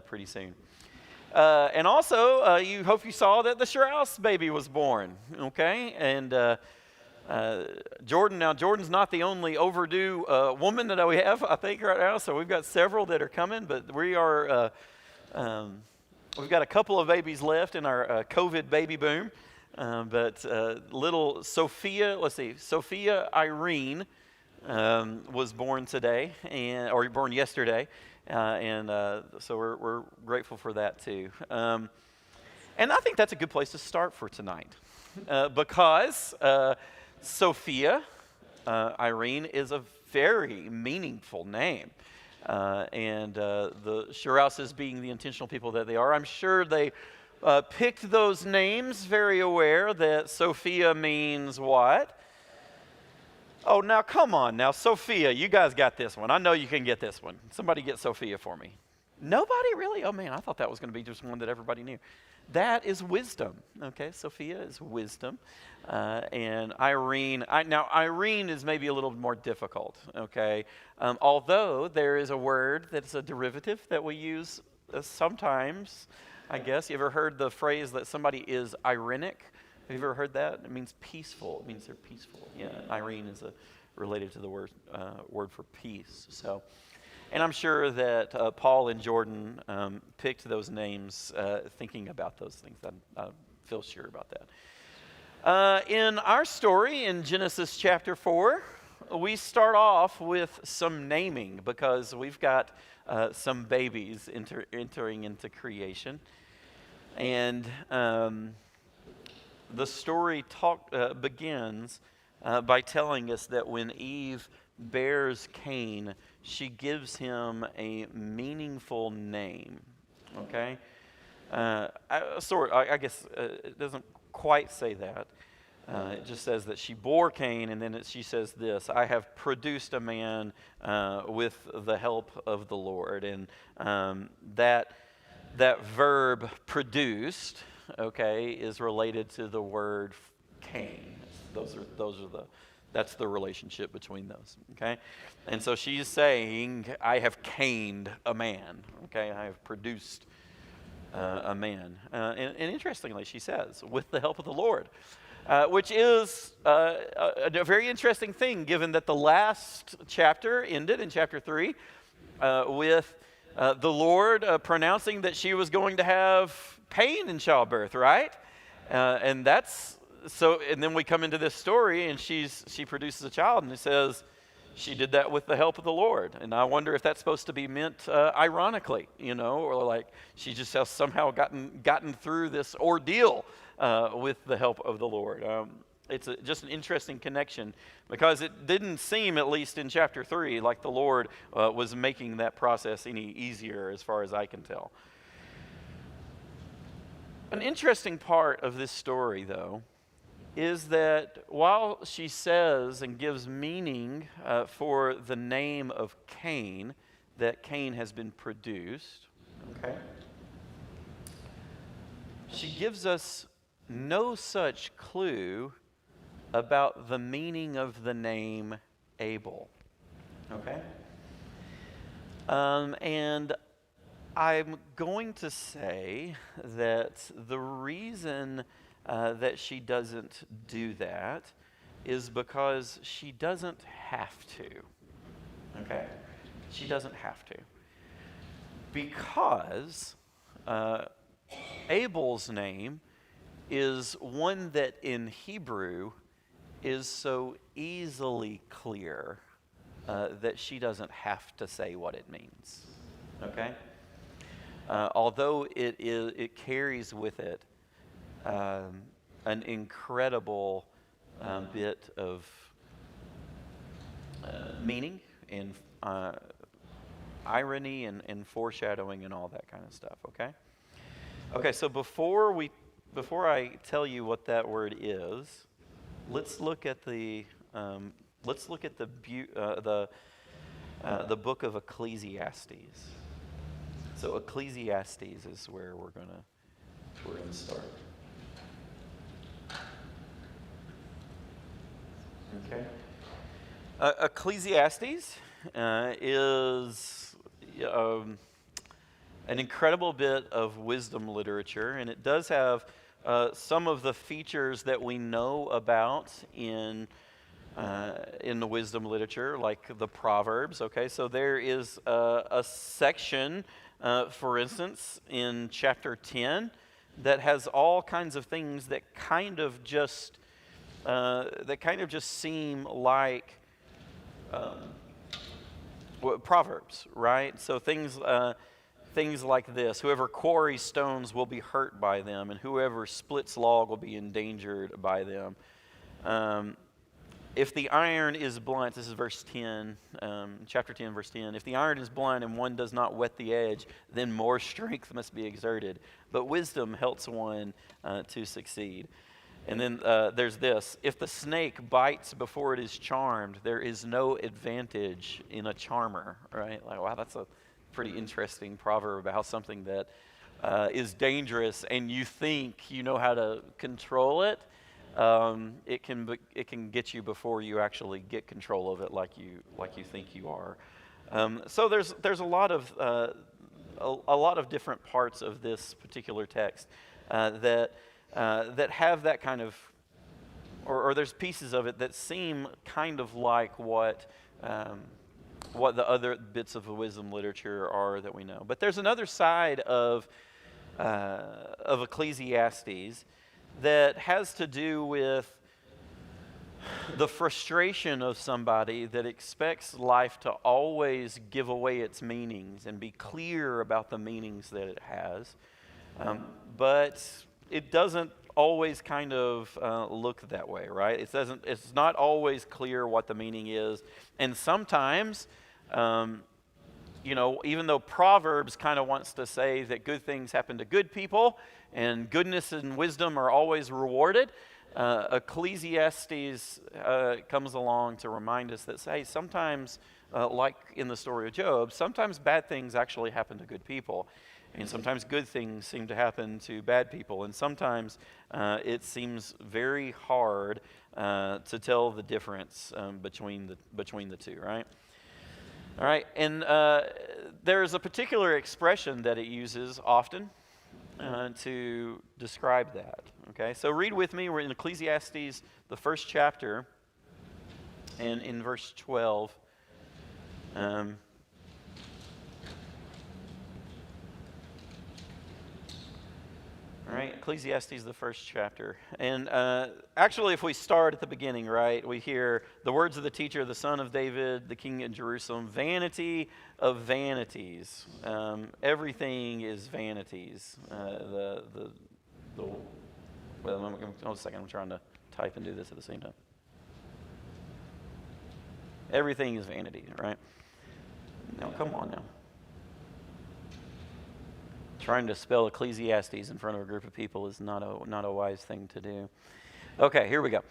pretty soon. And also, you hope you saw that the Strauss baby was born, okay? And Jordan's not the only overdue woman that we have, I think, right now. So we've got several that are coming, but we've got a couple of babies left in our COVID baby boom. But little Sophia Irene was born today, or born yesterday. So we're grateful for that too. And I think that's a good place to start for tonight, because Sophia Irene is a very meaningful name. And the Shirouses, being the intentional people that they are, I'm sure they picked those names very aware that Sophia means what? Oh, now come on. Now, Sophia, you guys got this one. I know you can get this one. Somebody get Sophia for me. Nobody really? Oh, man, I thought that was going to be just one that everybody knew. That is wisdom. Okay, Sophia is wisdom. And Irene, Irene is maybe a little more difficult. Okay, although there is a word that's a derivative that we use sometimes, I guess. You ever heard the phrase that somebody is Irenic? Have you ever heard that? It means peaceful. It means they're peaceful. Yeah, Irene is related to the word for peace. So, and I'm sure that Paul and Jordan picked those names thinking about those things. I feel sure about that. In our story in Genesis chapter 4, we start off with some naming because we've got some babies entering into creation. And the story begins by telling us that when Eve bears Cain, she gives him a meaningful name. Okay? I guess it doesn't quite say that. It just says that she bore Cain, and then she says this: I have produced a man with the help of the Lord. And that verb produced, okay, is related to the word Cain. That's the relationship between those, okay? And so she's saying, I have caned a man, okay? I have produced a man. And interestingly, she says, with the help of the Lord, which is a very interesting thing, given that the last chapter ended in chapter 3 with the Lord pronouncing that she was going to have pain in childbirth, right? And then we come into this story, and she produces a child, and it says she did that with the help of the Lord. And I wonder if that's supposed to be meant ironically, or like she just has somehow gotten through this ordeal with the help of the Lord. It's just an interesting connection, because it didn't seem, at least in chapter 3, like the Lord was making that process any easier, as far as I can tell. An interesting part of this story, though, is that while she says and gives meaning for the name of Cain, that Cain has been produced, okay, she gives us no such clue about the meaning of the name Abel, okay? And I'm going to say that the reason that she doesn't do that is because she doesn't have to, okay? She doesn't have to. Because Abel's name is one that in Hebrew is so easily clear that she doesn't have to say what it means, okay? Although it carries with it an incredible bit of meaning and irony and foreshadowing and all that kind of stuff, okay? Okay, so before I tell you what that word is, let's look at the book of Ecclesiastes. So Ecclesiastes is where we're gonna start. Okay. Ecclesiastes is an incredible bit of wisdom literature, and it does have some of the features that we know about in the wisdom literature, like the Proverbs. Okay, so there is a section, for instance, in chapter 10 that has all kinds of things that kind of just seem like Proverbs, right? So things like this: whoever quarries stones will be hurt by them, and whoever splits log will be endangered by them. If the iron is blunt, this is verse 10, chapter 10, verse 10. If the iron is blunt and one does not wet the edge, then more strength must be exerted. But wisdom helps one to succeed. And then there's this: if the snake bites before it is charmed, there is no advantage in a charmer, right? Like, wow, that's a pretty interesting proverb about how something that is dangerous and you think you know how to control it, it can get you before you actually get control of it, like you think you are. So there's a lot of different parts of this particular text that have that kind of, or there's pieces of it that seem kind of like what the other bits of the wisdom literature are that we know. But there's another side of Ecclesiastes that has to do with the frustration of somebody that expects life to always give away its meanings and be clear about the meanings that it has. But it doesn't always kind of look that way, right? It's not always clear what the meaning is. And sometimes, even though Proverbs kind of wants to say that good things happen to good people and goodness and wisdom are always rewarded, Ecclesiastes comes along to remind us that, hey, sometimes, like in the story of Job, sometimes bad things actually happen to good people. And sometimes good things seem to happen to bad people. And sometimes it seems very hard to tell the difference between the two, right? All right, and there's a particular expression that it uses often to describe that. Okay, so read with me. We're in Ecclesiastes, the first chapter, and in verse 12. All right, Ecclesiastes, the first chapter. And actually, if we start at the beginning, right, we hear the words of the teacher, the son of David, the king in Jerusalem: vanity of vanities. Everything is vanities. Well, hold a second, I'm trying to type and do this at the same time. Everything is vanity, right? Now, come on now. Trying to spell Ecclesiastes in front of a group of people is not a wise thing to do. Okay, here we go.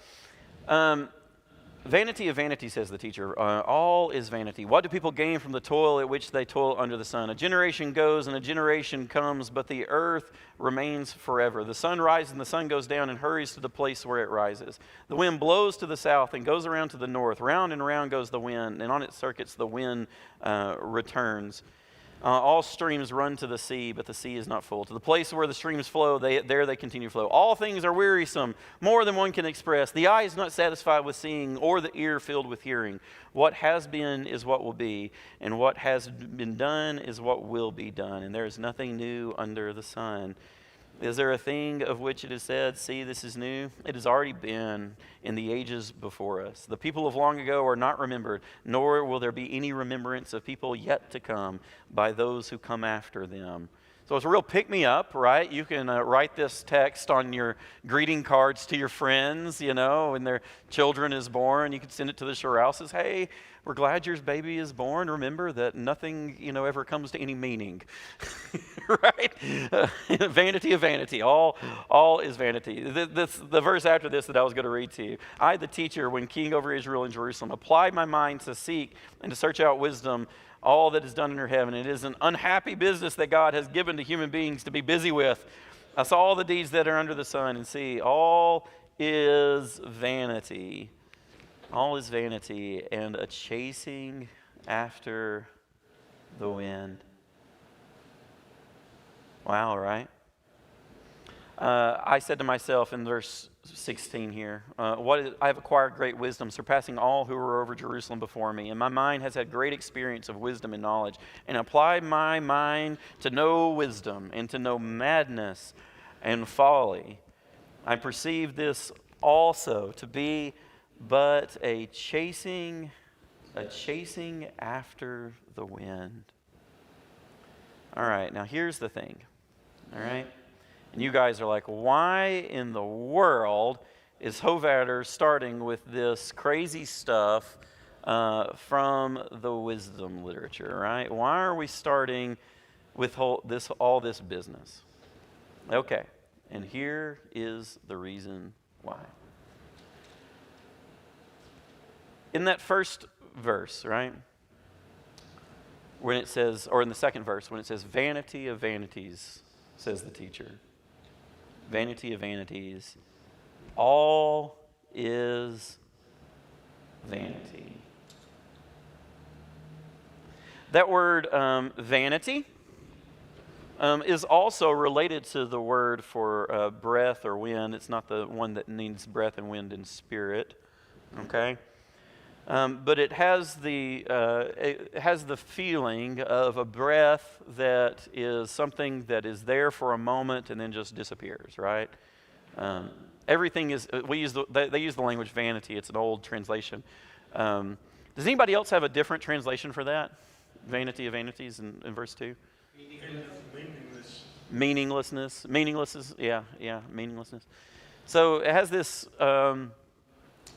Vanity of vanity, says the teacher. All is vanity. What do people gain from the toil at which they toil under the sun? A generation goes and a generation comes, but the earth remains forever. The sun rises and the sun goes down and hurries to the place where it rises. The wind blows to the south and goes around to the north. Round and round goes the wind, and on its circuits the wind returns. All streams run to the sea, but the sea is not full. To the place where the streams flow, there they continue to flow. All things are wearisome, more than one can express. The eye is not satisfied with seeing, or the ear filled with hearing. What has been is what will be, and what has been done is what will be done. And there is nothing new under the sun. Is there a thing of which it is said, see, this is new? It has already been in the ages before us. The people of long ago are not remembered, nor will there be any remembrance of people yet to come by those who come after them. So it's a real pick-me-up, right? You can write this text on your greeting cards to your friends, when their children is born. You can send it to the shorehouses. Hey, we're glad your baby is born. Remember that nothing, ever comes to any meaning, right? Vanity of vanity. All is vanity. The verse after this that I was going to read to you. I, the teacher, when king over Israel and Jerusalem, applied my mind to seek and to search out wisdom, all that is done under heaven. It is an unhappy business that God has given to human beings to be busy with. I saw all the deeds that are under the sun, and see, all is vanity. All is vanity and a chasing after the wind. Wow, right? I said to myself in verse 16 here, I have acquired great wisdom, surpassing all who were over Jerusalem before me. And my mind has had great experience of wisdom and knowledge. And apply my mind to know wisdom and to know madness and folly. I perceive this also to be but a chasing after the wind. All right, now here's the thing. All right? And you guys are like, why in the world is Hovatter starting with this crazy stuff from the wisdom literature, right? Why are we starting with all this business? Okay, and here is the reason why. In that first verse, right, when it says, or in the second verse, when it says, vanity of vanities, says the teacher. Vanity of vanities. All is vanity. That word vanity is also related to the word for breath or wind. It's not the one that needs breath and wind and spirit. Okay? But it has the feeling of a breath that is something that is there for a moment and then just disappears, right? Everything is. They use the language vanity. It's an old translation. Does anybody else have a different translation for that? Vanity of vanities in verse 2. Meaninglessness. Meaninglessness. Yeah. Meaninglessness. So it has this.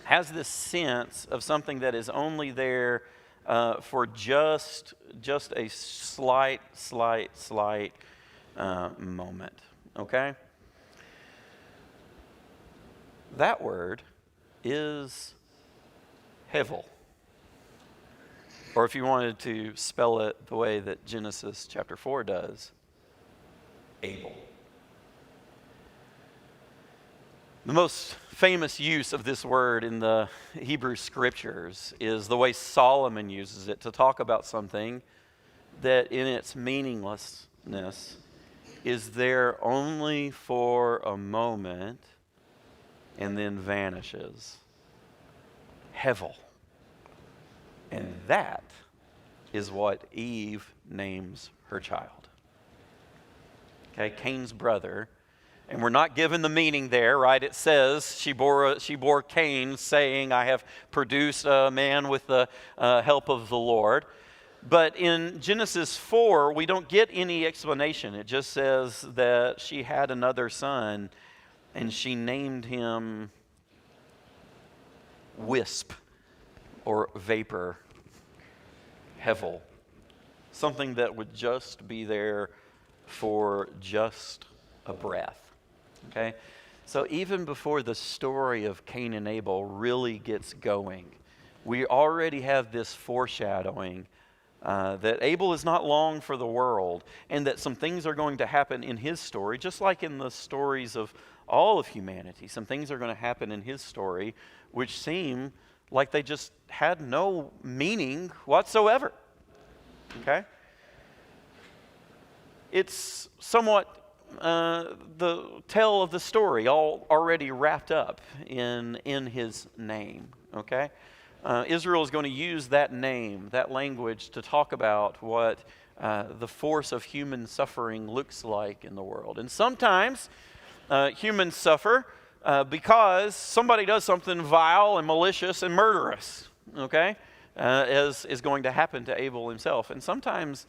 Has this sense of something that is only there for just a slight moment, okay? That word is hevel. Or if you wanted to spell it the way that Genesis chapter 4 does, Abel. The most famous use of this word in the Hebrew Scriptures is the way Solomon uses it to talk about something that in its meaninglessness is there only for a moment and then vanishes. Hevel. And that is what Eve names her child. Okay, Cain's brother. And we're not given the meaning there, right? It says she bore Cain, saying, I have produced a man with the help of the Lord. But in Genesis 4, we don't get any explanation. It just says that she had another son, and she named him Wisp, or Vapor, Hevel. Something that would just be there for just a breath. Okay, so even before the story of Cain and Abel really gets going, we already have this foreshadowing that Abel is not long for the world, and that some things are going to happen in his story, just like in the stories of all of humanity. Some things are going to happen in his story which seem like they just had no meaning whatsoever. Okay? It's somewhat the tale of the story all already wrapped up in his name, okay? Israel is going to use that name, that language, to talk about what the force of human suffering looks like in the world. And sometimes humans suffer because somebody does something vile and malicious and murderous, okay? As is going to happen to Abel himself. And sometimes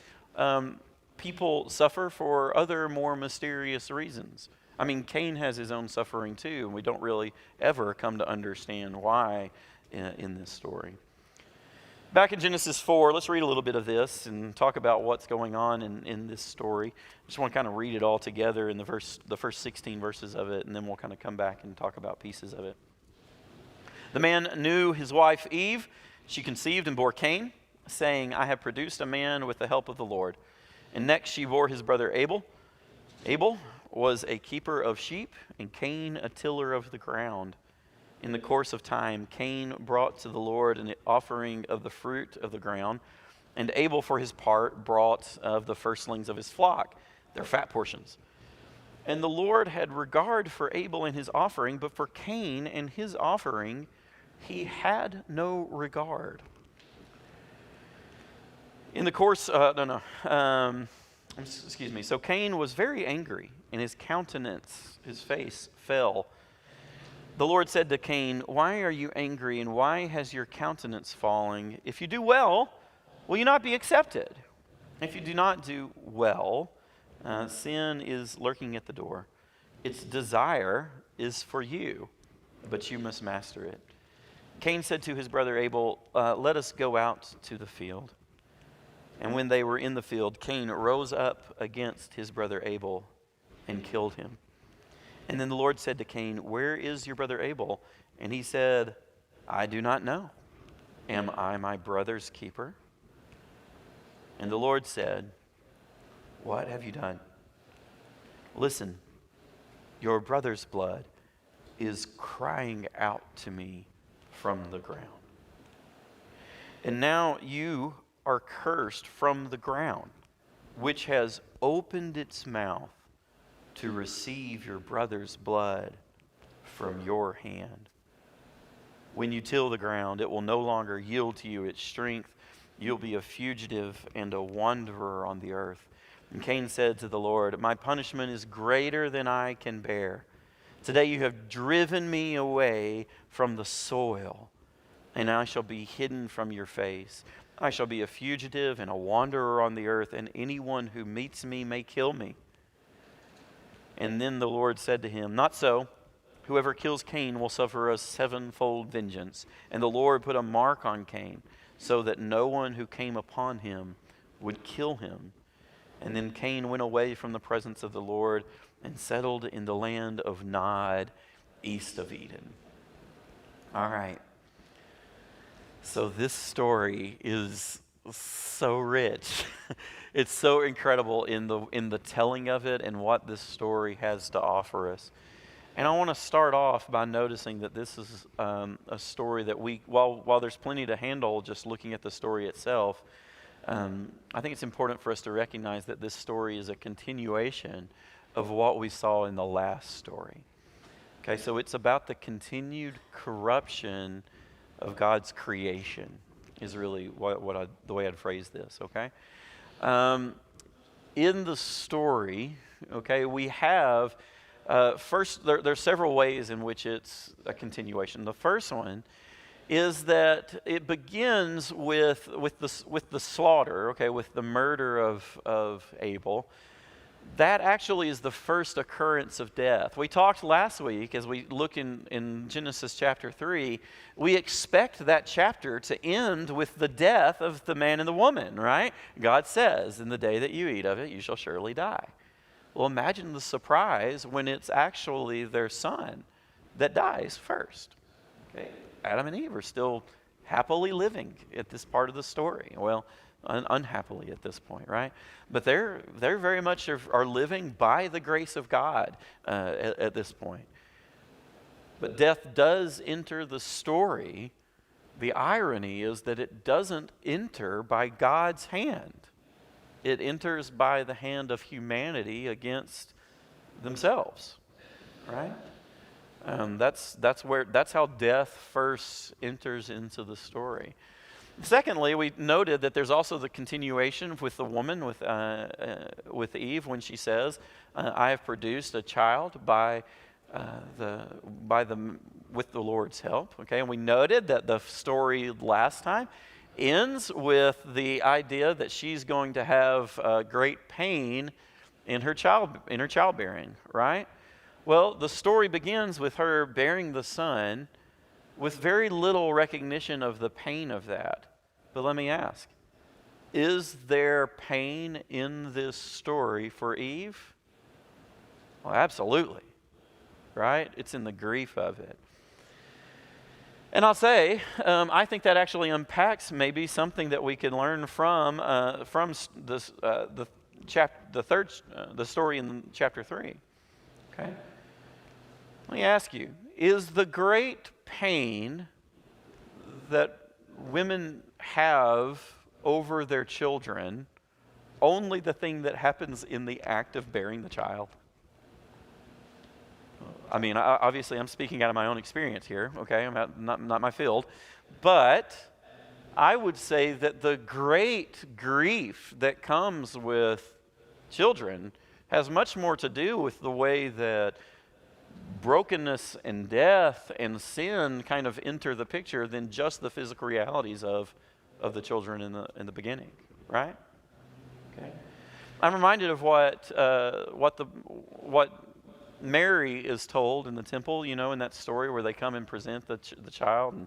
people suffer for other more mysterious reasons. I mean, Cain has his own suffering too, and we don't really ever come to understand why in this story. Back in Genesis 4, let's read a little bit of this and talk about what's going on in this story. I just want to kind of read it all together in the first 16 verses of it, and then we'll kind of come back and talk about pieces of it. The man knew his wife Eve. She conceived and bore Cain, saying, I have produced a man with the help of the Lord. And next she bore his brother Abel. Abel was a keeper of sheep, and Cain a tiller of the ground. In the course of time, Cain brought to the Lord an offering of the fruit of the ground, and Abel for his part brought of the firstlings of his flock. They're fat portions. And the Lord had regard for Abel and his offering, but for Cain and his offering, he had no regard. In the course, excuse me. So Cain was very angry, and his countenance, his face, fell. The Lord said to Cain, "Why are you angry, and why has your countenance fallen? If you do well, will you not be accepted? If you do not do well, sin is lurking at the door. Its desire is for you, but you must master it." Cain said to his brother Abel, "Let us go out to the field." And when they were in the field, Cain rose up against his brother Abel and killed him. And then the Lord said to Cain, "Where is your brother Abel?" And he said, "I do not know. Am I my brother's keeper?" And the Lord said, "What have you done? Listen, your brother's blood is crying out to me from the ground. And now you are cursed from the ground, which has opened its mouth to receive your brother's blood from your hand. When you till the ground, it will no longer yield to you its strength. You'll be a fugitive and a wanderer on the earth." And Cain said to the Lord, "My punishment is greater than I can bear. Today you have driven me away from the soil, and I shall be hidden from your face. I shall be a fugitive and a wanderer on the earth, and anyone who meets me may kill me." And then the Lord said to him, "Not so. Whoever kills Cain will suffer a sevenfold vengeance." And the Lord put a mark on Cain, so that no one who came upon him would kill him. And then Cain went away from the presence of the Lord and settled in the land of Nod, east of Eden. All right. So this story is so rich. It's so incredible in the telling of it and what this story has to offer us. And I want to start off by noticing that this is a story that while there's plenty to handle just looking at the story itself, I think it's important for us to recognize that this story is a continuation of what we saw in the last story. Okay, so it's about the continued corruption of God's creation is really the way I'd phrase this, okay? In the story, okay, we have, first, there's several ways in which it's a continuation. The first one is that it begins with the slaughter, okay, with the murder of Abel. That actually is the first occurrence of death. We talked last week, as we look in Genesis chapter 3, we expect that chapter to end with the death of the man and the woman, right? God says, "In the day that you eat of it, you shall surely die." Well, imagine the surprise when it's actually their son that dies first. Okay? Adam and Eve are still happily living at this part of the story. Well, unhappily at this point, right? But they're very much are living by the grace of God at this point. But death does enter the story. The irony is that it doesn't enter by God's hand. It enters by the hand of humanity against themselves, right? That's how death first enters into the story. Secondly, we noted that there's also the continuation with the woman, with Eve, when she says, "I have produced a child with the Lord's help." Okay, and we noted that the story last time ends with the idea that she's going to have great pain in her childbearing, right? Well, the story begins with her bearing the son with very little recognition of the pain of that. But let me ask, is there pain in this story for Eve? Well, absolutely, right? It's in the grief of it. And I'll say, I think that actually unpacks maybe something that we can learn from this, the story in chapter 3. Okay. Let me ask you: is the great pain that women have over their children only the thing that happens in the act of bearing the child? I mean, obviously I'm speaking out of my own experience here, okay? Not my field. But I would say that the great grief that comes with children has much more to do with the way that brokenness and death and sin kind of enter the picture than just the physical realities of the children in the beginning, right? Okay. I'm reminded of what Mary is told in the temple, you know, in that story where they come and present the child,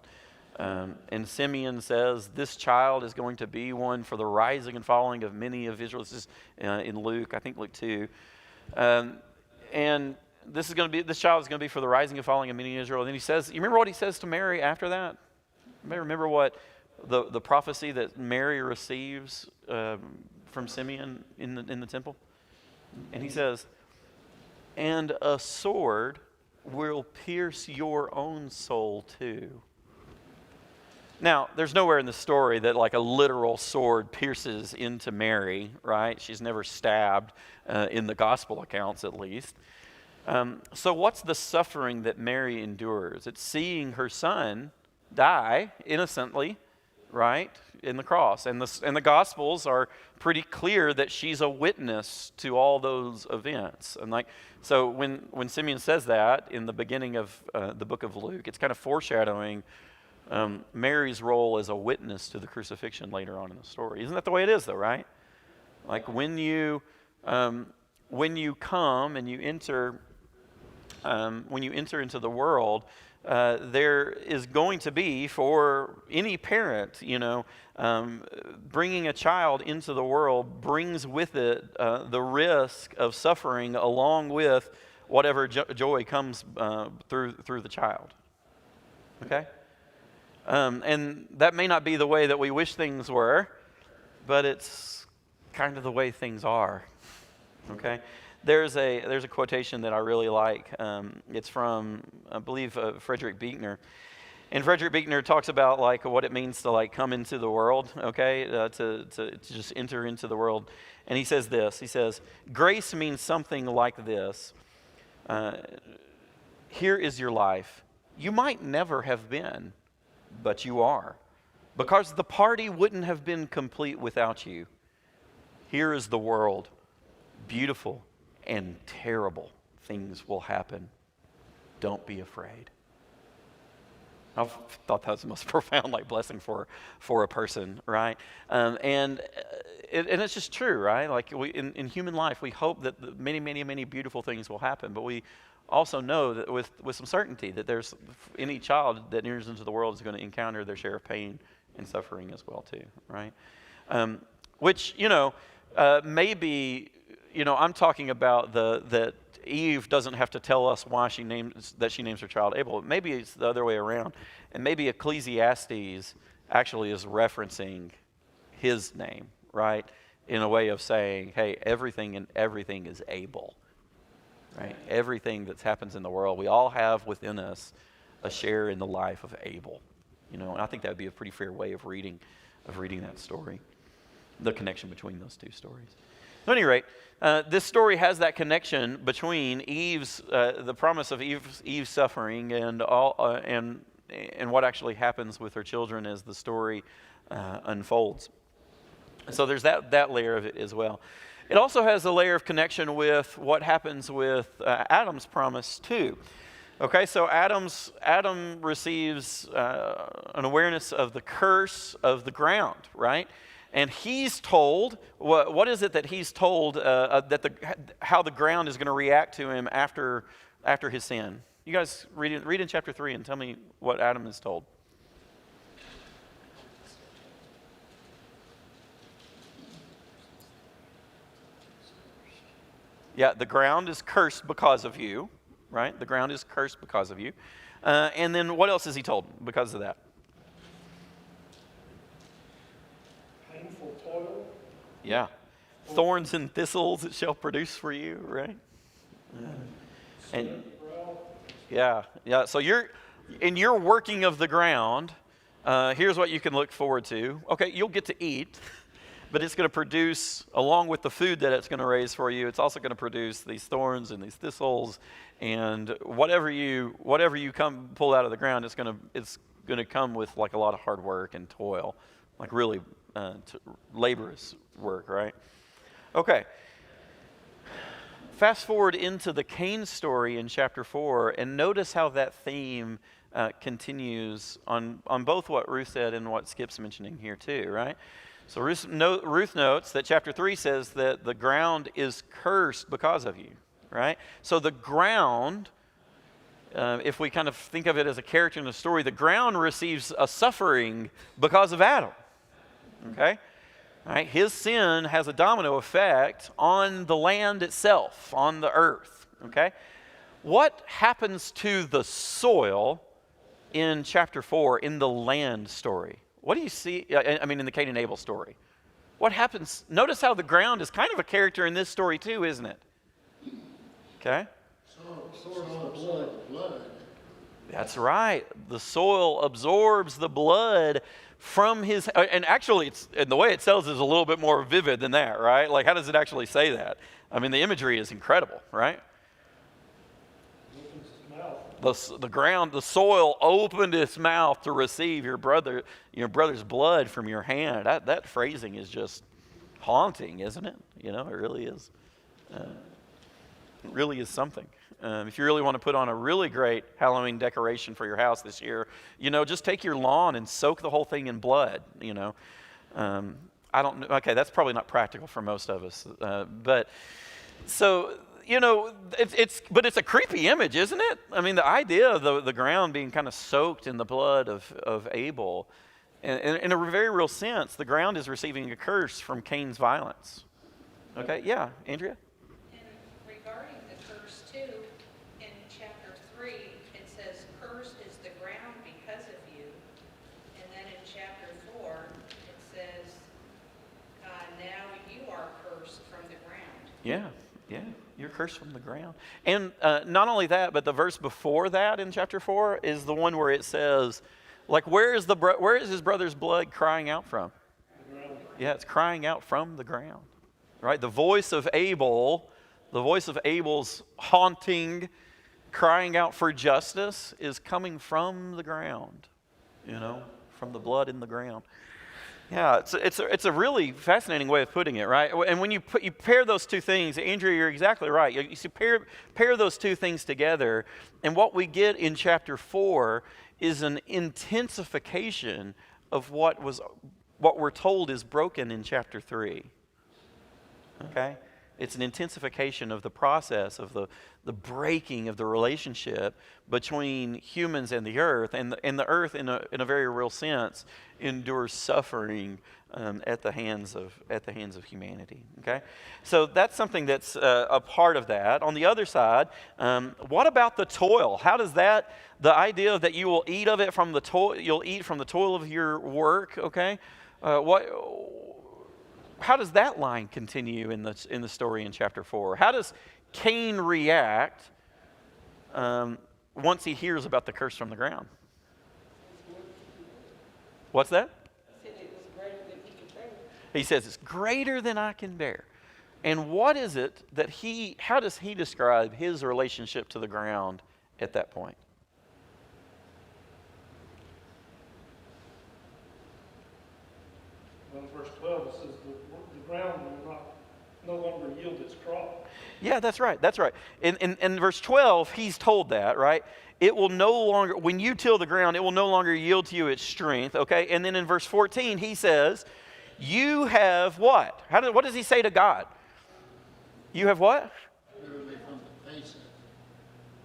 and Simeon says, this child is going to be one for the rising and falling of many of Israel. This is in Luke, I think Luke 2. And this child is going to be for the rising and falling of many in Israel. And then he says, you remember what he says to Mary after that? You may remember what the prophecy that Mary receives from Simeon in the temple? And he says, and a sword will pierce your own soul too. Now, there's nowhere in the story that like a literal sword pierces into Mary, right? She's never stabbed in the gospel accounts, at least. So what's the suffering that Mary endures? It's seeing her son die innocently, right, in the cross. And the Gospels are pretty clear that she's a witness to all those events. And so when Simeon says that in the beginning of the book of Luke, it's kind of foreshadowing Mary's role as a witness to the crucifixion later on in the story. Isn't that the way it is, though, right? Like when you come and you enter into the world, there is going to be, for any parent, you know, bringing a child into the world brings with it the risk of suffering along with whatever joy comes through the child. Okay? And that may not be the way that we wish things were, but it's kind of the way things are. Okay? There's a quotation that I really like. It's from, I believe, Frederick Buechner. And Frederick Buechner talks about like what it means to like come into the world, okay, to just enter into the world. And he says this. He says, grace means something like this. Here is your life. You might never have been, but you are. Because the party wouldn't have been complete without you. Here is the world. Beautiful and terrible things will happen. Don't be afraid. I thought that was the most profound blessing for a person, right? And it's just true, right? Like in human life, we hope that many, many, many beautiful things will happen, but we also know that with some certainty that there's any child that enters into the world is going to encounter their share of pain and suffering as well too, right? Which, maybe, I'm talking about that Eve doesn't have to tell us why she names her child Abel. Maybe it's the other way around. And maybe Ecclesiastes actually is referencing his name, right? In a way of saying, hey, everything is Abel, right? Everything that happens in the world, we all have within us a share in the life of Abel. And I think that would be a pretty fair way of reading that story, the connection between those two stories. At any rate, this story has that connection between the promise of Eve's suffering and what actually happens with her children as the story unfolds. So there's that layer of it as well. It also has a layer of connection with what happens with Adam's promise too. Okay, so Adam receives an awareness of the curse of the ground, right? And he's told, what is it that he's told how the ground is going to react to him after his sin? You guys read in chapter 3 and tell me what Adam is told. Yeah, the ground is cursed because of you, right? The ground is cursed because of you. And then what else is he told because of that? Painful toil. Yeah. Thorns and thistles it shall produce for you, right? And yeah. So in your working of the ground, here's what you can look forward to. Okay, you'll get to eat. But it's going to produce, along with the food that it's going to raise for you, it's also going to produce these thorns and these thistles, and whatever you pull out of the ground, it's going to come with like a lot of hard work and toil, like really laborious work, right? Okay. Fast forward into the Cain story in chapter 4, and notice how that theme continues on both what Ruth said and what Skip's mentioning here too, right? So Ruth notes that chapter 3 says that the ground is cursed because of you, right? So the ground, if we kind of think of it as a character in the story, the ground receives a suffering because of Adam, okay? All right, his sin has a domino effect on the land itself, on the earth, okay? What happens to the soil in chapter 4 in the land story? What do you see, in the Cain and Abel story? What happens? Notice how the ground is kind of a character in this story too, isn't it? Okay? Soil blood. That's right. The soil absorbs the blood from his, and actually and the way it says is a little bit more vivid than that, right? Like, how does it actually say that? I mean, the imagery is incredible, right? The ground, the soil opened its mouth to receive your brother's blood from your hand. That phrasing is just haunting, isn't it? It really is. It really is something. If you really want to put on a really great Halloween decoration for your house this year, just take your lawn and soak the whole thing in blood. I don't know. Okay, that's probably not practical for most of us, but so. But it's a creepy image, isn't it? I mean, the idea of the ground being kind of soaked in the blood of Abel, and in a very real sense, the ground is receiving a curse from Cain's violence. Okay, yeah, Andrea? And regarding the curse too, in chapter 3, it says, "Cursed is the ground because of you." And then in chapter 4, it says, "Now you are cursed from the ground." Yeah. You're cursed from the ground. And not only that, but the verse before that in chapter 4 is the one where it says, like, where is his brother's blood crying out from? Yeah, it's crying out from the ground, right? The voice of Abel's haunting, crying out for justice is coming from the ground, from the blood in the ground. Yeah, it's a really fascinating way of putting it, right? And when you pair those two things, Andrea, you're exactly right. You see, pair those two things together, and what we get in chapter 4 is an intensification of what we're told is broken in chapter 3. Okay? It's an intensification of the process of the breaking of the relationship between humans and the earth, and the earth, in a very real sense, endures suffering at the hands of humanity. Okay, so that's something that's a part of that. On the other side, what about the toil? How does the idea that you will eat of it from the toil, you'll eat from the toil of your work? Okay, how does that line continue in the story in chapter 4? How does Cain react once he hears about the curse from the ground? What's that? He says it's greater than I can bear. And what is it that how does he describe his relationship to the ground at that point? Well, in verse 12, it says the ground will no longer yield its crop. Yeah, that's right. In verse 12, he's told that, right? It will no longer, when you till the ground, it will no longer yield to you its strength, okay? And then in verse 14, he says, you have what? What does he say to God? You have what?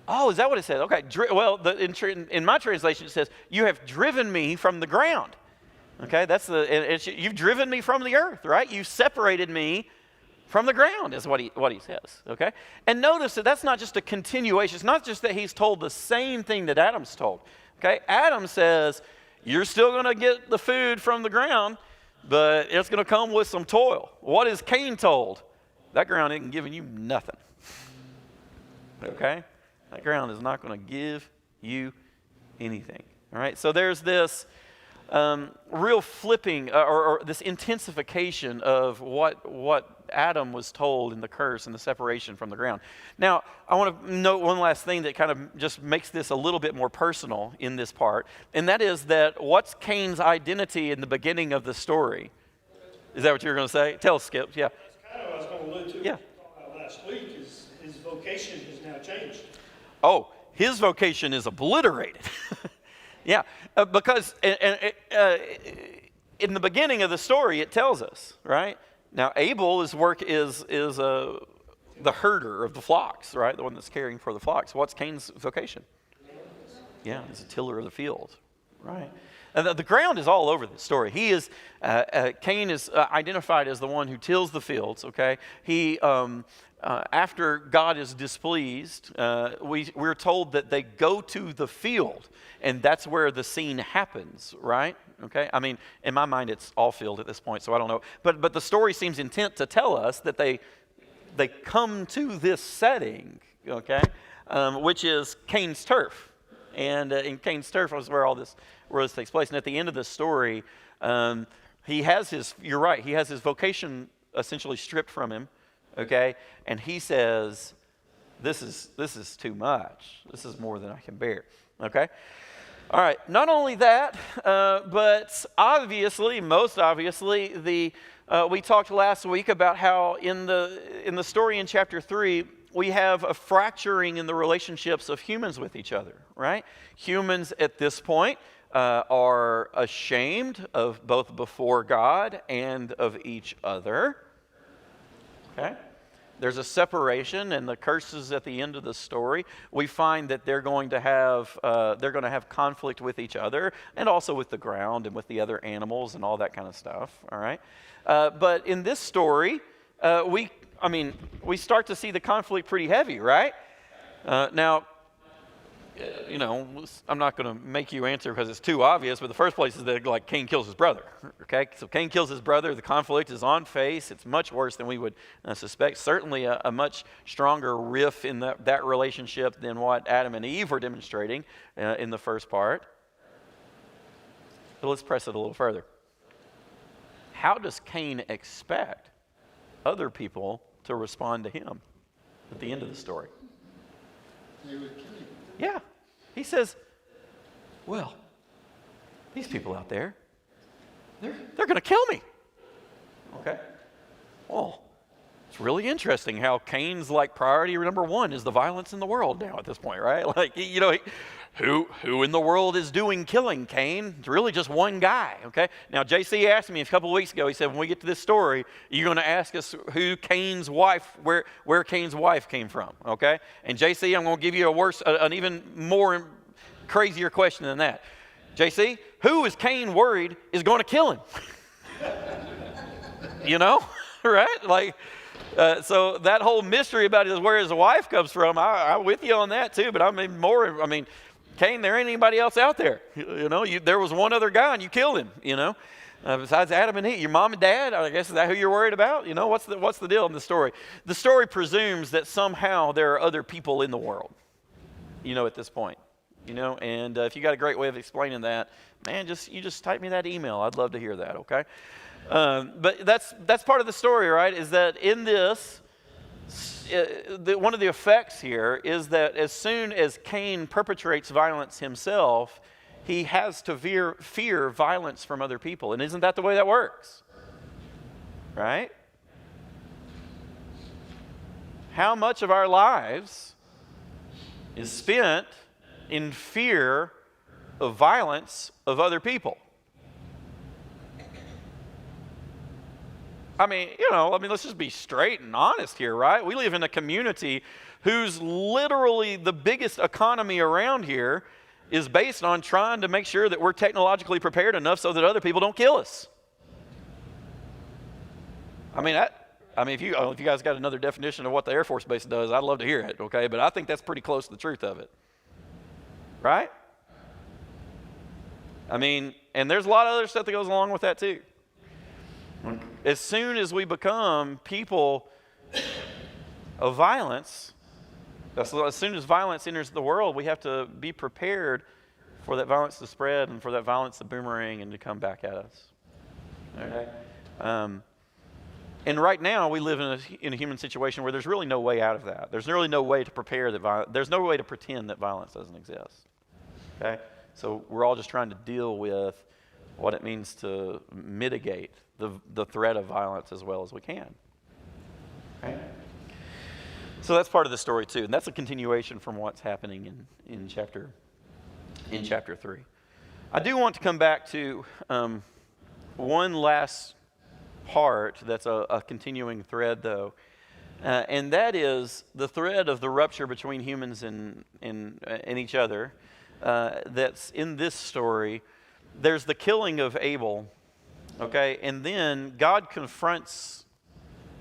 Oh, is that what it says? Okay. Well, in my translation, it says, you have driven me from the ground. Okay, you've driven me from the earth, right? You separated me from the ground, is what he says. Okay, and notice that that's not just a continuation. It's not just that he's told the same thing that Adam's told. Okay, Adam says you're still going to get the food from the ground, but it's going to come with some toil. What is Cain told? That ground isn't giving you nothing. Okay, that ground is not going to give you anything. All right, so there's this real flipping or this intensification of what Adam was told in the curse and the separation from the ground. Now, I want to note one last thing that kind of just makes this a little bit more personal in this part, and that is that what's Cain's identity in the beginning of the story? Is that what you were going to say? Tell us, Skip. Yeah. That's kind of what I was going to allude to. Yeah. What we talked about last week is his vocation has now changed. Oh, his vocation is obliterated. Yeah, because in the beginning of the story, it tells us, right? Now, Abel's work is the herder of the flocks, right? The one that's caring for the flocks. What's Cain's vocation? Yeah, he's a tiller of the field, right? And the ground is all over this story. Cain is identified as the one who tills the fields, okay? He, after God is displeased, we're told that they go to the field, and that's where the scene happens, right? Okay, I mean, in my mind, it's all field at this point, so I don't know. But the story seems intent to tell us that they come to this setting, okay, which is Cain's turf, and in Cain's turf is where this takes place. And at the end of the story, he has his. You're right. He has his vocation essentially stripped from him, okay, and he says, "This is too much. This is more than I can bear." Okay. All right, not only that, but obviously, most obviously, we talked last week about how in the story in chapter 3, we have a fracturing in the relationships of humans with each other, right? Humans at this point are ashamed of both before God and of each other, okay? There's a separation, and the curses at the end of the story, we find that they're going to have conflict with each other, and also with the ground and with the other animals and all that kind of stuff. All right, but in this story, we start to see the conflict pretty heavy, right? Now, I'm not going to make you answer because it's too obvious, but the first place is that, like, Cain kills his brother, okay? So Cain kills his brother, the conflict is on face, it's much worse than we would suspect, certainly a much stronger riff in that relationship than what Adam and Eve were demonstrating in the first part. But let's press it a little further. How does Cain expect other people to respond to him at the end of the story? They would kill him. Yeah. He says, well, these people out there, they're going to kill me. Okay. Well, it's really interesting how Cain's priority number one is the violence in the world now at this point, right? Who in the world is doing killing, Cain? It's really just one guy, okay? Now, JC asked me a couple of weeks ago, he said, when we get to this story, you're going to ask us who Cain's wife, where Cain's wife came from, okay? And JC, I'm going to give you an even more crazier question than that. JC, who is Cain worried is going to kill him? Right? So that whole mystery about where his wife comes from, I'm with you on that too, but Cain, there ain't anybody else out there. There was one other guy and you killed him, besides Adam and Eve. Your mom and dad, I guess, is that who you're worried about? What's the deal in the story? The story presumes that somehow there are other people in the world, at this point. And if you got a great way of explaining that, man, you just type me that email. I'd love to hear that, okay? But that's part of the story, right? Is that in this, one of the effects here is that as soon as Cain perpetrates violence himself, he has to fear violence from other people. And isn't that the way that works? Right? How much of our lives is spent in fear of violence of other people? Let's just be straight and honest here, right? We live in a community whose literally the biggest economy around here is based on trying to make sure that we're technologically prepared enough so that other people don't kill us. If you guys got another definition of what the Air Force Base does, I'd love to hear it, okay? But I think that's pretty close to the truth of it. Right? And there's a lot of other stuff that goes along with that too. As soon as we become people of violence, as soon as violence enters the world, we have to be prepared for that violence to spread and for that violence to boomerang and to come back at us. Okay? And right now, we live in a human situation where there's really no way out of that. There's really no way to prepare that there's no way to pretend that violence doesn't exist. Okay? So we're all just trying to deal with what it means to mitigate the threat of violence as well as we can. Okay? So that's part of the story too, and that's a continuation from what's happening in chapter 3. I do want to come back to one last part that's a continuing thread, though, and that is the thread of the rupture between humans and each other. That's in this story. There's the killing of Abel, okay, and then God confronts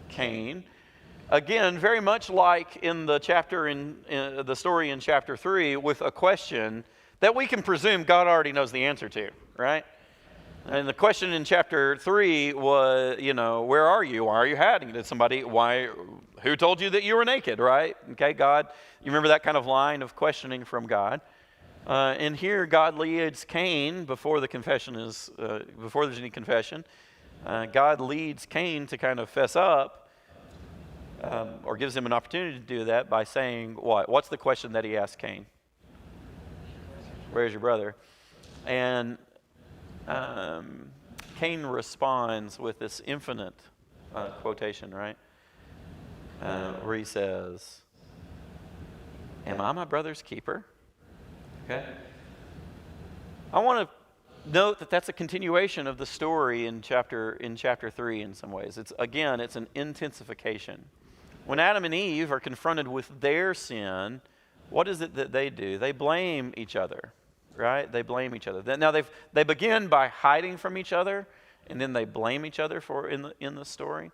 Cain. Again, very much like in the chapter in the story in chapter 3, with a question that we can presume God already knows the answer to, right? And the question in chapter 3 was, where are you? Why are you hiding? Who told you that you were naked, right? Okay, God, you remember that kind of line of questioning from God. And here God leads Cain before before there's any confession. God leads Cain to kind of fess up, or gives him an opportunity to do that by saying what? What's the question that he asked Cain? Where's your brother? And Cain responds with this infinite quotation, right? Where he says, "Am I my brother's keeper?" Okay. I want to note that that's a continuation of the story in chapter 3 in some ways. It's an intensification. When Adam and Eve are confronted with their sin, what is it that they do? They blame each other, right? They blame each other. Now they begin by hiding from each other, and then they blame each other in the story.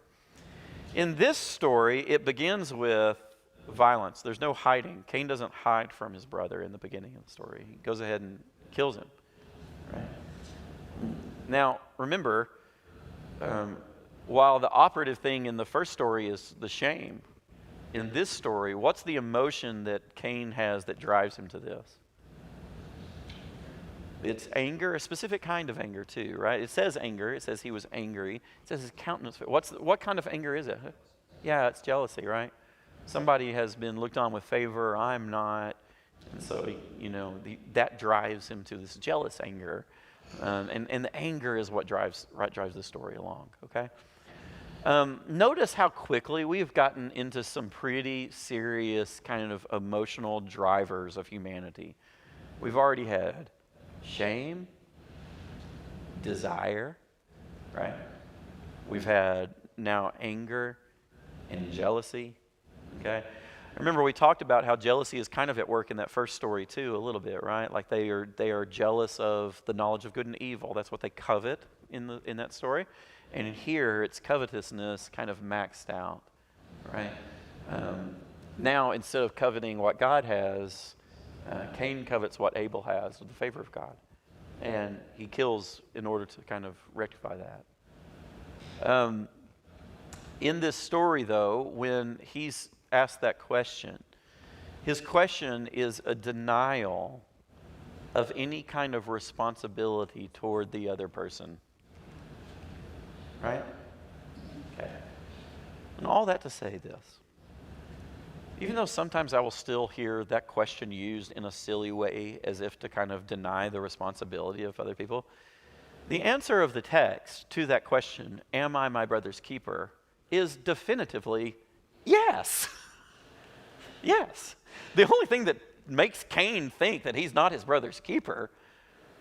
In this story, it begins with violence. There's no hiding. Cain doesn't hide from his brother in the beginning of the story. He goes ahead and kills him. Right? Now, remember, while the operative thing in the first story is the shame, in this story, what's the emotion that Cain has that drives him to this? It's anger, a specific kind of anger too, right? It says anger. It says he was angry. It says his countenance. What kind of anger is it? Yeah, it's jealousy, right? Somebody has been looked on with favor, I'm not. And so, that drives him to this jealous anger. And the anger is what drives the story along, okay? Notice how quickly we've gotten into some pretty serious kind of emotional drivers of humanity. We've already had shame, desire, right? We've had now anger and jealousy, okay? Remember, we talked about how jealousy is kind of at work in that first story too, a little bit, right? Like they are jealous of the knowledge of good and evil. That's what they covet in that story. And in here, it's covetousness kind of maxed out, right? Now, instead of coveting what God has, Cain covets what Abel has with the favor of God. And he kills in order to kind of rectify that. In this story, though, when he's asked that question, his question is a denial of any kind of responsibility toward the other person. Right? Okay. And all that to say this. Even though sometimes I will still hear that question used in a silly way as if to kind of deny the responsibility of other people, the answer of the text to that question, am I my brother's keeper, is definitively yes. Yes. The only thing that makes Cain think that he's not his brother's keeper,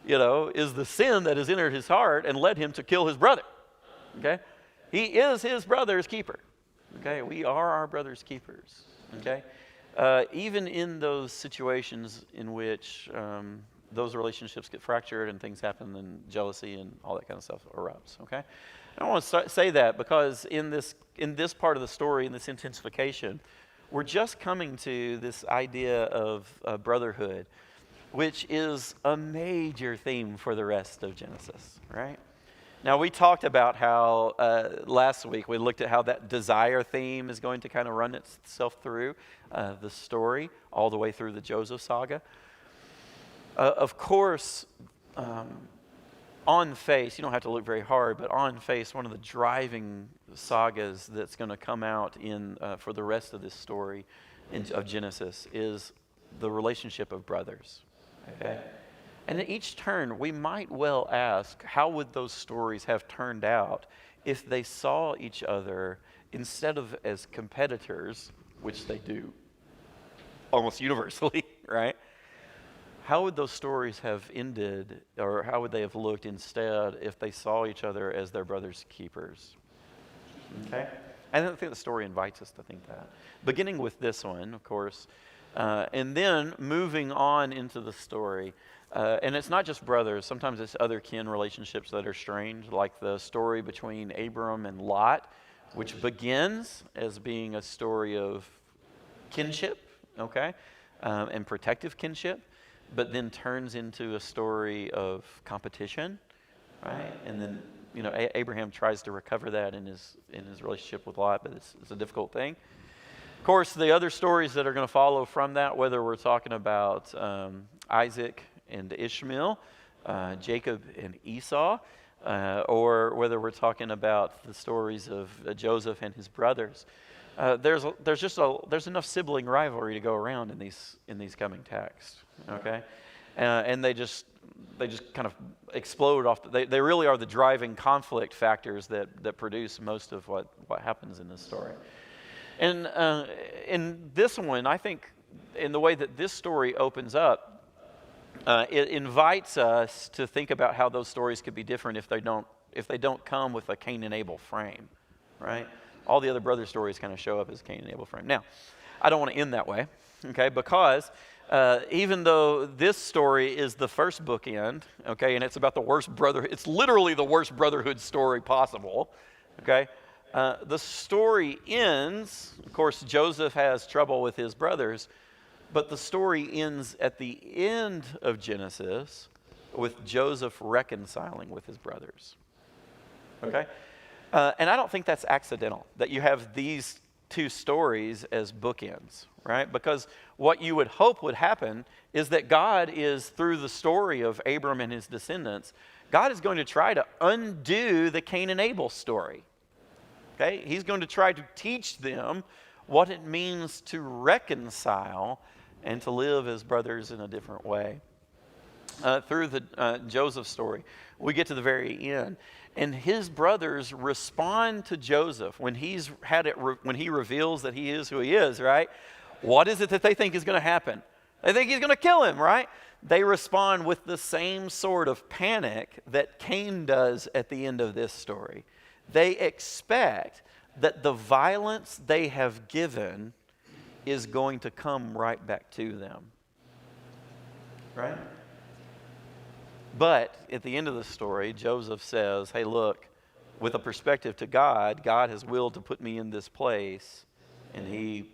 is the sin that has entered his heart and led him to kill his brother. Okay? He is his brother's keeper. Okay? We are our brother's keepers. Okay? Even in those situations in which those relationships get fractured and things happen and jealousy and all that kind of stuff erupts. Okay? I want to say that because in this part of the story, in this intensification, we're just coming to this idea of brotherhood, which is a major theme for the rest of Genesis, right? Now, we talked about how last week we looked at how that desire theme is going to kind of run itself through the story all the way through the Joseph saga. Of course, on face, you don't have to look very hard, but on face, one of the driving sagas that's going to come out in for the rest of this story of Genesis is the relationship of brothers. Okay? And at each turn, we might well ask, how would those stories have turned out if they saw each other instead of as competitors, which they do almost universally, right? How would those stories have ended, or how would they have looked instead if they saw each other as their brother's keepers? Okay? I don't think the story invites us to think that. Beginning with this one, of course, and then moving on into the story. And it's not just brothers. Sometimes it's other kin relationships that are strange, like the story between Abram and Lot, which begins as being a story of kinship, okay, and protective kinship, but then turns into a story of competition, right? And then, you know, Abraham tries to recover that in his relationship with Lot, but it's a difficult thing. Of course, the other stories that are going to follow from that, whether we're talking about Isaac and Ishmael, Jacob and Esau, or whether we're talking about the stories of Joseph and his brothers, there's enough sibling rivalry to go around in these coming texts. Okay, and they just kind of explode off. They really are the driving conflict factors that produce most of what happens in this story. And in this one, I think, in the way that this story opens up, it invites us to think about how those stories could be different if they don't come with a Cain and Abel frame, right? All the other brother stories kind of show up as Cain and Abel frame. Now, I don't want to end that way, okay? Because even though this story is the first bookend, okay, and it's about the worst brotherhood, it's literally the worst brotherhood story possible, okay? The story ends, of course, Joseph has trouble with his brothers, but the story ends at the end of Genesis with Joseph reconciling with his brothers. Okay? And I don't think that's accidental, that you have these two stories as bookends, right? Because what you would hope would happen is that God is, through the story of Abram and his descendants, God is going to try to undo the Cain and Abel story. Okay? He's going to try to teach them what it means to reconcile and to live as brothers in a different way. Through the Joseph story, we get to the very end, and his brothers respond to Joseph when when he reveals that he is who he is, right? What is it that they think is going to happen? They think he's going to kill him, right? They respond with the same sort of panic that Cain does at the end of this story. They expect that the violence they have given is going to come right back to them. Right? But at the end of the story, Joseph says, hey, look, with a perspective to God, God has willed to put me in this place, and he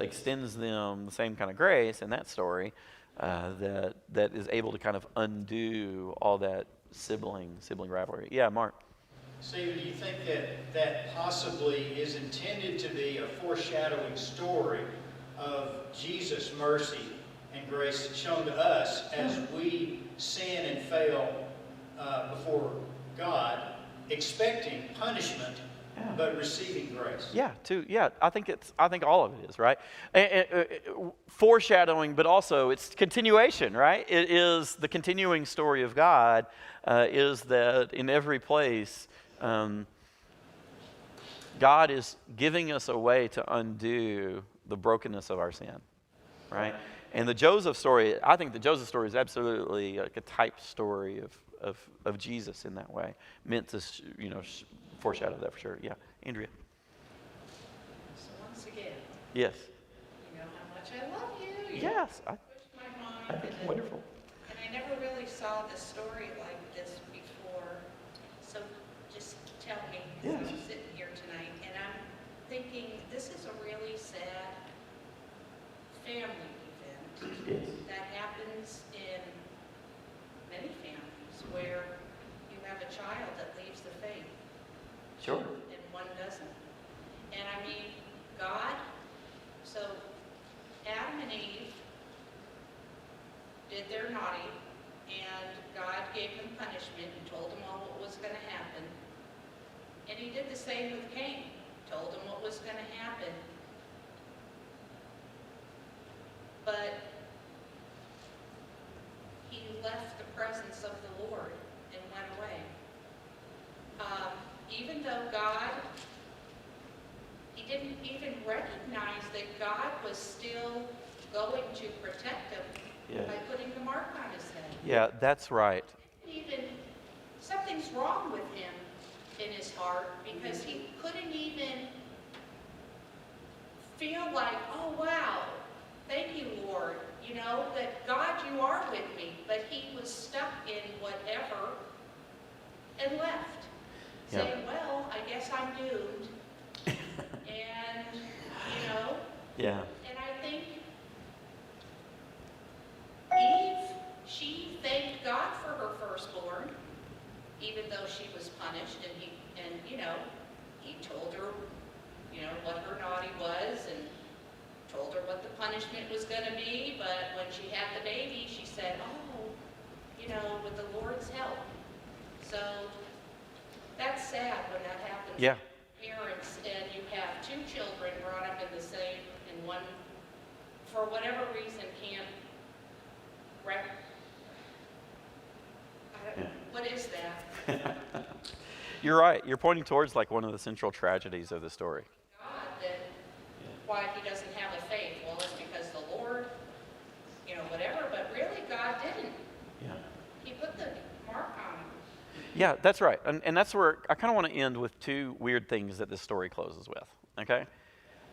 extends them the same kind of grace in that story that is able to kind of undo all that sibling rivalry. Yeah, Mark. Stephen, do you think that possibly is intended to be a foreshadowing story of Jesus' mercy and grace shown to us as we sin and fail before God, expecting punishment but receiving grace? I think all of it is, right? Foreshadowing, but also it's continuation, right? It is the continuing story of God is that in every place God is giving us a way to undo the brokenness of our sin, right? And the Joseph story, I think the Joseph story is absolutely like a type story of Jesus in that way, meant to foreshadow that for sure. Yeah, Andrea. So once again, Yes. you know how much I love you. Yes. Pushed my mind. I think wonderful. And I never really saw this story like this before. So just tell me, Yes. I'm sitting here tonight, and I'm thinking this is a really sad family event Yes. that happens in many families where you have a child that leaves the faith Sure. and one doesn't. And I mean, God, so Adam and Eve did their naughty, gave him punishment and told him all what was going to happen. And he did the same with Cain, told him what was going to happen. But he left the presence of the Lord and went away. Even though he didn't even recognize that God was still going to protect him by putting the mark on his head. Yeah, that's right. Even something's wrong with him in his heart because he couldn't even feel like, oh wow, thank you, Lord, that God, you are with me. But he was stuck in whatever and left, saying, well, I guess I'm doomed. And, Yeah. and I think Eve, she thanked God for her firstborn, even though she was punished, and he told her, what her naughty was, and told her what the punishment was going to be. But when she had the baby, she said, oh, with the Lord's help. So that's sad when that happens. Yeah. Parents, and you have two children brought up in the same, and one, for whatever reason, can't what is that? You're right. You're pointing towards like one of the central tragedies of the story. God, that why he doesn't have a faith. Well, it's because the Lord, whatever, but really God didn't. Yeah. He put the mark on him. Yeah, that's right. And that's where I kind of want to end with two weird things that this story closes with, okay?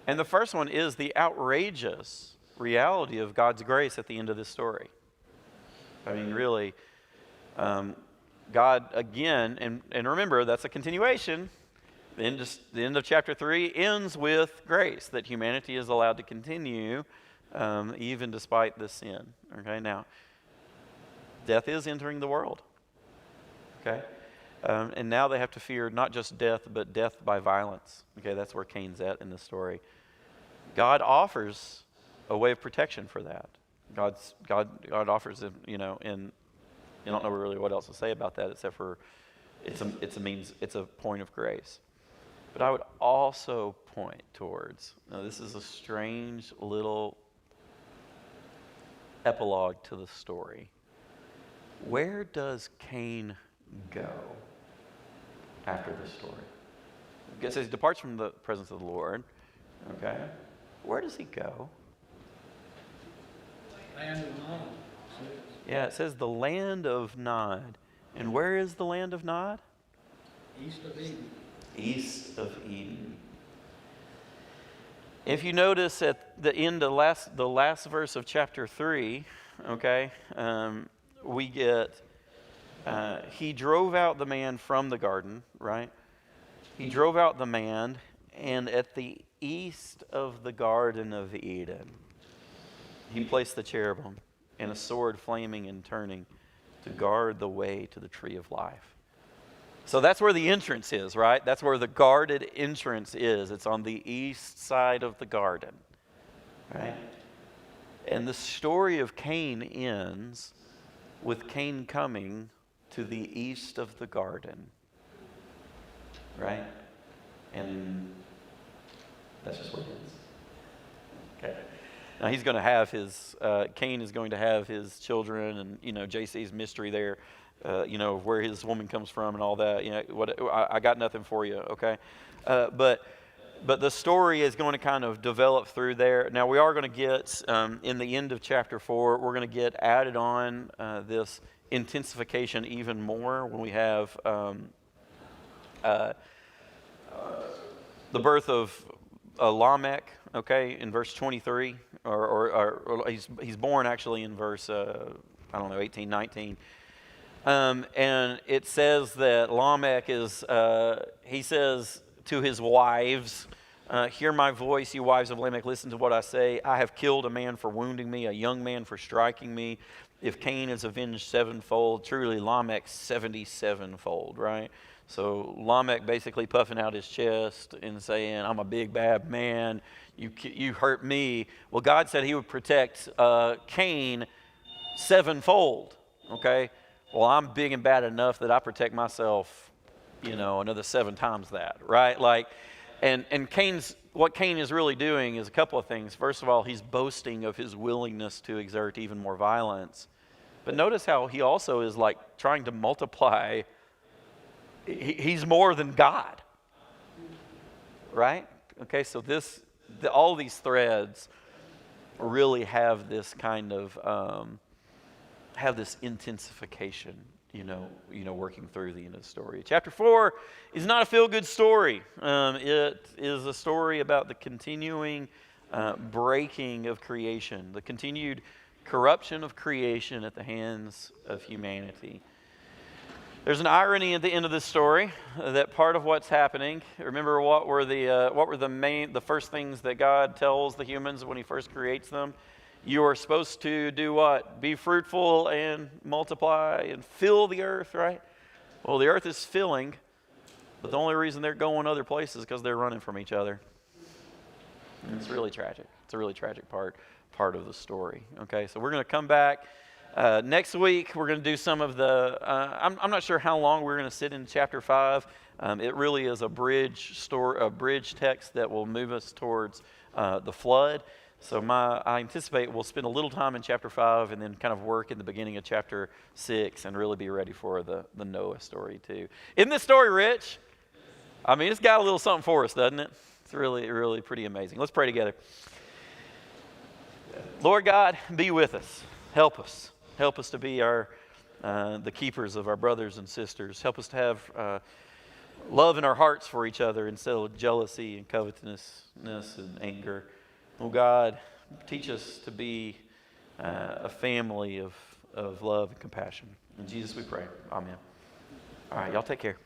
And the first one is the outrageous reality of God's grace at the end of this story. I mean, really, God, again, and remember, that's a continuation. The end of chapter 3 ends with grace, that humanity is allowed to continue even despite the sin, okay? Now, death is entering the world. Okay, and now they have to fear not just death, but death by violence. Okay, that's where Cain's at in the story. God offers a way of protection for that. God offers him, and I don't know really what else to say about that except for it's a point of grace. But I would also point towards, now this is a strange little epilogue to the story. Where does Cain go after this story? It says he departs from the presence of the Lord. Okay. Where does he go? Land of Nod. Yeah, it says the land of Nod. And where is the land of Nod? East of Eden. East of Eden. If you notice at the end of the last verse of chapter 3, okay, we get, he drove out the man from the garden, right? He drove out the man, and at the east of the Garden of Eden, he placed the cherubim and a sword flaming and turning to guard the way to the tree of life. So that's where the entrance is, right? That's where the guarded entrance is. It's on the east side of the garden, right? And the story of Cain ends with Cain coming to the east of the garden, right? And that's just where it ends. Okay. Now he's going to have his, Cain is going to have his children, and JC's mystery there, where his woman comes from and all that. I got nothing for you, okay? But the story is going to kind of develop through there. Now we are going to get in the end of chapter 4, we're going to get added on this intensification even more when we have the birth of Lamech, okay, in verse 23, or he's born actually in verse 18, 19. And it says that Lamech is, he says to his wives, hear my voice, you wives of Lamech, listen to what I say. I have killed a man for wounding me, a young man for striking me. If Cain is avenged sevenfold, truly Lamech 77-fold, right? So Lamech basically puffing out his chest and saying, I'm a big bad man, you hurt me. Well, God said he would protect Cain sevenfold, okay? well, I'm big and bad enough that I protect myself, another 7 times that, right? Like, and what Cain is really doing is a couple of things. First of all, he's boasting of his willingness to exert even more violence. But notice how he also is like trying to multiply. He's more than God, right? Okay, so all these threads really have this kind of have this intensification, working through the end of the story. Chapter 4 is not a feel-good story. It is a story about the continuing breaking of creation, the continued corruption of creation at the hands of humanity. There's an irony at the end of this story that part of what's happening. Remember what were the first things that God tells the humans when He first creates them? You are supposed to do what? Be fruitful and multiply and fill the earth, right? Well, the earth is filling, but the only reason they're going other places is because they're running from each other. And it's really tragic. It's a really tragic part of the story. Okay, so we're going to come back next week. We're going to do some of the. I'm not sure how long we're going to sit in chapter 5. It really is a bridge text that will move us towards the flood. So I anticipate we'll spend a little time in chapter 5 and then kind of work in the beginning of chapter 6 and really be ready for the Noah story too. Isn't this story rich? I mean, it's got a little something for us, doesn't it? It's really, really pretty amazing. Let's pray together. Lord God, be with us. Help us. Help us to be the keepers of our brothers and sisters. Help us to have love in our hearts for each other instead of jealousy and covetousness and anger. Oh God, teach us to be a family of love and compassion. In Jesus we pray. Amen. All right, y'all take care.